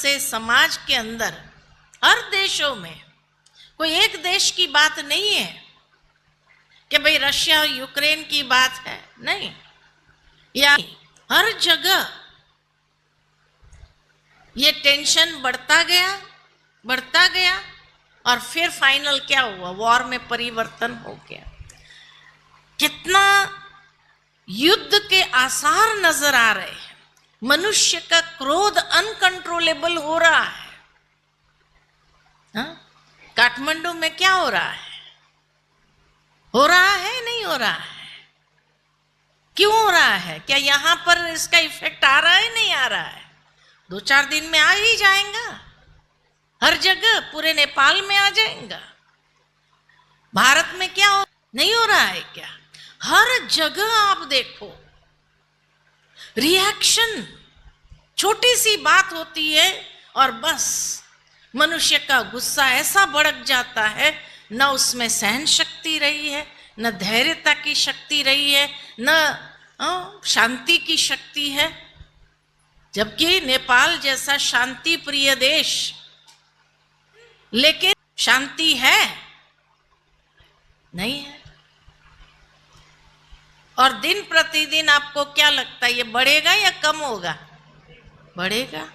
से समाज के अंदर हर देशों में कोई एक देश की बात नहीं है कि भाई रशिया और यूक्रेन की बात है, नहीं, या हर जगह ये टेंशन बढ़ता गया और फिर फाइनल क्या हुआ, वॉर में परिवर्तन हो गया। कितना युद्ध के आसार नजर आ रहे हैं, मनुष्य का क्रोध अनकंट्रोलेबल हो रहा है। काठमांडू में क्या हो रहा है, नहीं हो रहा है? क्यों हो रहा है? क्या यहां पर इसका इफेक्ट आ रहा है, नहीं आ रहा है? 2-4 दिन में आ ही जाएगा, हर जगह पूरे नेपाल में आ जाएगा। भारत में क्या नहीं हो रहा है क्या? हर जगह आप देखो रिएक्शन, छोटी सी बात होती है और बस मनुष्य का गुस्सा ऐसा भड़क जाता है, न उसमें सहन शक्ति रही है, न धैर्यता की शक्ति रही है, न शांति की शक्ति है। जबकि नेपाल जैसा शांति प्रिय देश, लेकिन शांति है नहीं है। और दिन प्रतिदिन आपको क्या लगता है, ये बढ़ेगा या कम होगा? बढ़ेगा।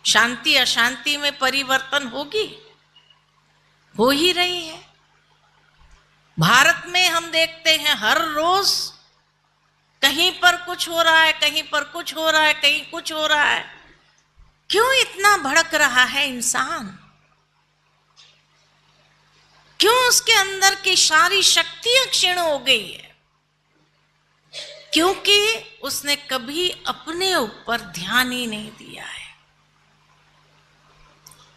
शांति अशांति में परिवर्तन होगी, हो ही रही है। भारत में हम देखते हैं हर रोज कहीं पर कुछ हो रहा है, कहीं पर कुछ हो रहा है, कहीं कुछ हो रहा है। क्यों इतना भड़क रहा है इंसान? क्यों उसके अंदर की सारी शक्तियां क्षीण हो गई है? क्योंकि उसने कभी अपने ऊपर ध्यान ही नहीं दिया है,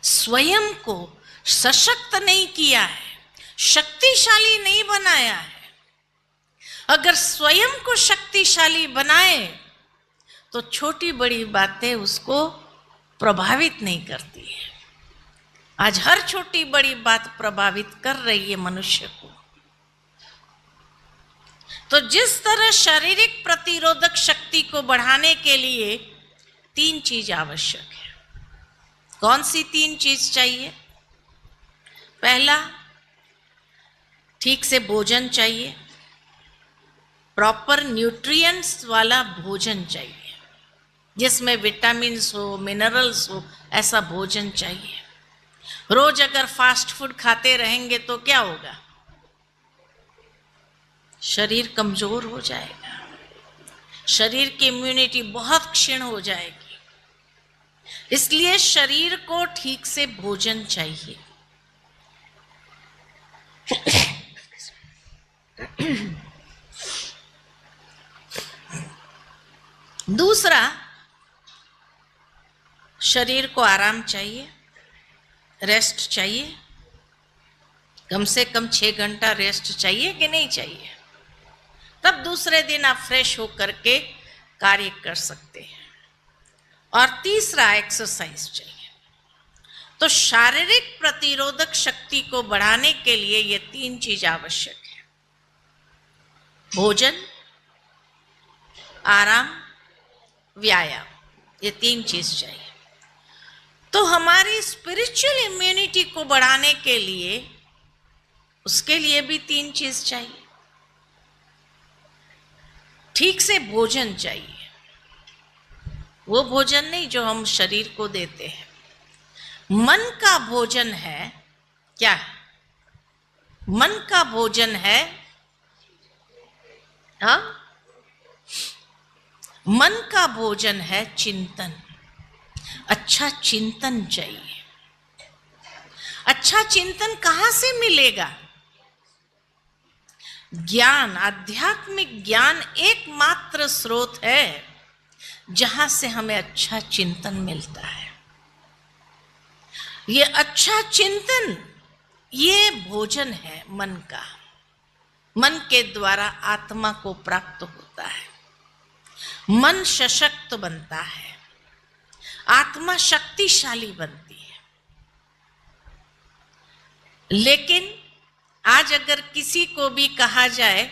स्वयं को सशक्त नहीं किया है, शक्तिशाली नहीं बनाया है। अगर स्वयं को शक्तिशाली बनाए तो छोटी बड़ी बातें उसको प्रभावित नहीं करती है। आज हर छोटी बड़ी बात प्रभावित कर रही है मनुष्य को। तो जिस तरह शारीरिक प्रतिरोधक शक्ति को बढ़ाने के लिए 3 चीज आवश्यक है। कौन सी 3 चीज चाहिए? पहला, ठीक से भोजन चाहिए, प्रॉपर न्यूट्रिएंट्स वाला भोजन चाहिए, जिसमें विटामिन्स हो, मिनरल्स हो, ऐसा भोजन चाहिए। रोज अगर फास्ट फूड खाते रहेंगे तो क्या होगा? शरीर कमजोर हो जाएगा, शरीर की इम्यूनिटी बहुत क्षीण हो जाएगी। इसलिए शरीर को ठीक से भोजन चाहिए। दूसरा, शरीर को आराम चाहिए, रेस्ट चाहिए। कम से कम 6 घंटा रेस्ट चाहिए कि नहीं चाहिए? तब दूसरे दिन आप फ्रेश होकर के कार्य कर सकते हैं। और तीसरा, एक्सरसाइज चाहिए। तो शारीरिक प्रतिरोधक शक्ति को बढ़ाने के लिए ये 3 चीज आवश्यक है: भोजन, आराम, व्यायाम। ये 3 चीज चाहिए। तो हमारी स्पिरिचुअल इम्यूनिटी को बढ़ाने के लिए, उसके लिए भी 3 चीज चाहिए। ठीक से भोजन चाहिए, वो भोजन नहीं जो हम शरीर को देते हैं। मन का भोजन है क्या? मन का भोजन है, हाँ, मन का भोजन है चिंतन। अच्छा चिंतन चाहिए। अच्छा चिंतन कहाँ से मिलेगा? ज्ञान, आध्यात्मिक ज्ञान एकमात्र स्रोत है जहां से हमें अच्छा चिंतन मिलता है। ये अच्छा चिंतन, ये भोजन है मन का। मन के द्वारा आत्मा को प्राप्त होता है, मन सशक्त बनता है, आत्मा शक्तिशाली बनती है। लेकिन आज अगर किसी को भी कहा जाए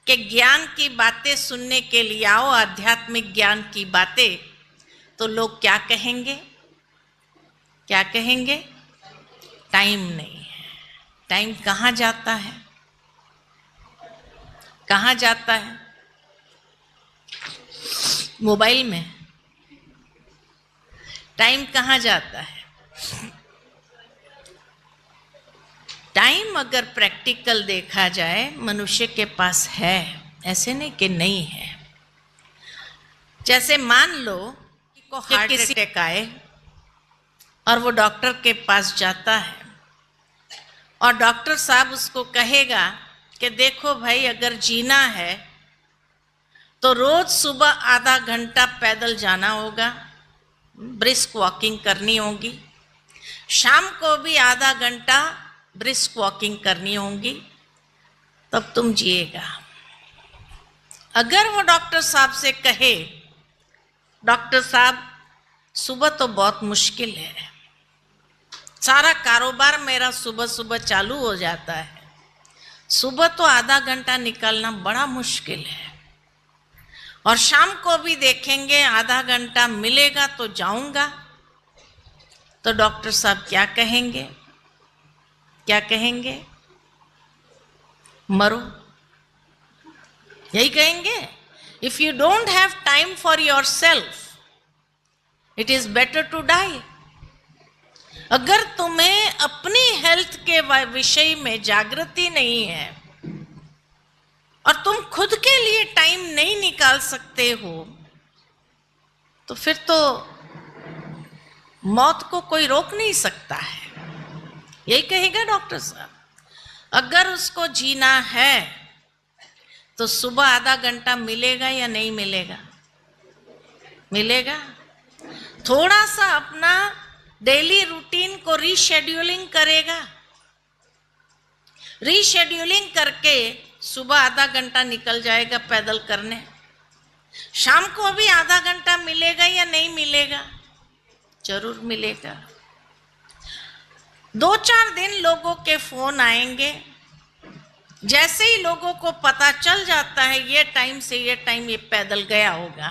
कि ज्ञान की बातें सुनने के लिए आओ, आध्यात्मिक ज्ञान की बातें, तो लोग क्या कहेंगे? क्या कहेंगे? टाइम नहीं है। टाइम कहाँ जाता है? कहाँ जाता है? मोबाइल में। टाइम कहाँ जाता है? टाइम अगर प्रैक्टिकल देखा जाए मनुष्य के पास है, ऐसे नहीं कि नहीं है। जैसे मान लो कि हार्ट अटैक आए और वो डॉक्टर के पास जाता है और डॉक्टर साहब उसको कहेगा कि देखो भाई, अगर जीना है तो रोज सुबह आधा घंटा पैदल जाना होगा, ब्रिस्क वॉकिंग करनी होगी, शाम को भी आधा घंटा ब्रिस्क वॉकिंग करनी होगी, तब तुम जिएगा। अगर वो डॉक्टर साहब से कहे, डॉक्टर साहब सुबह तो बहुत मुश्किल है, सारा कारोबार मेरा सुबह सुबह चालू हो जाता है, सुबह तो आधा घंटा निकालना बड़ा मुश्किल है, और शाम को भी देखेंगे आधा घंटा मिलेगा तो जाऊंगा, तो डॉक्टर साहब क्या कहेंगे? क्या कहेंगे? मरो। यही कहेंगे। If you don't have time for yourself, it is better to die. अगर तुम्हें अपनी हेल्थ के विषय में जागृति नहीं है और तुम खुद के लिए टाइम नहीं निकाल सकते हो, तो फिर तो मौत को कोई रोक नहीं सकता है। यही कहेगा डॉक्टर साहब। अगर उसको जीना है तो सुबह आधा घंटा मिलेगा या नहीं मिलेगा? मिलेगा। थोड़ा सा अपना डेली रूटीन को रीशेड्यूलिंग करेगा, रीशेड्यूलिंग करके सुबह आधा घंटा निकल जाएगा पैदल करने, शाम को भी आधा घंटा मिलेगा या नहीं मिलेगा? जरूर मिलेगा। 2-4 दिन लोगों के फोन आएंगे, जैसे ही लोगों को पता चल जाता है ये टाइम से ये टाइम ये पैदल गया होगा,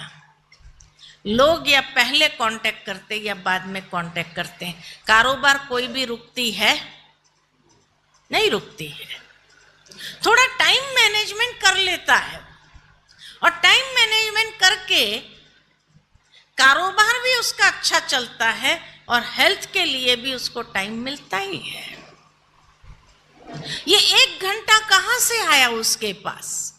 लोग या पहले कांटेक्ट करते या बाद में कांटेक्ट करते हैं। कारोबार कोई भी रुकती है? नहीं रुकती है। थोड़ा टाइम मैनेजमेंट कर लेता है, और टाइम मैनेजमेंट करके कारोबार भी उसका अच्छा चलता है और हेल्थ के लिए भी उसको टाइम मिलता ही है। ये 1 घंटा कहां से आया उसके पास?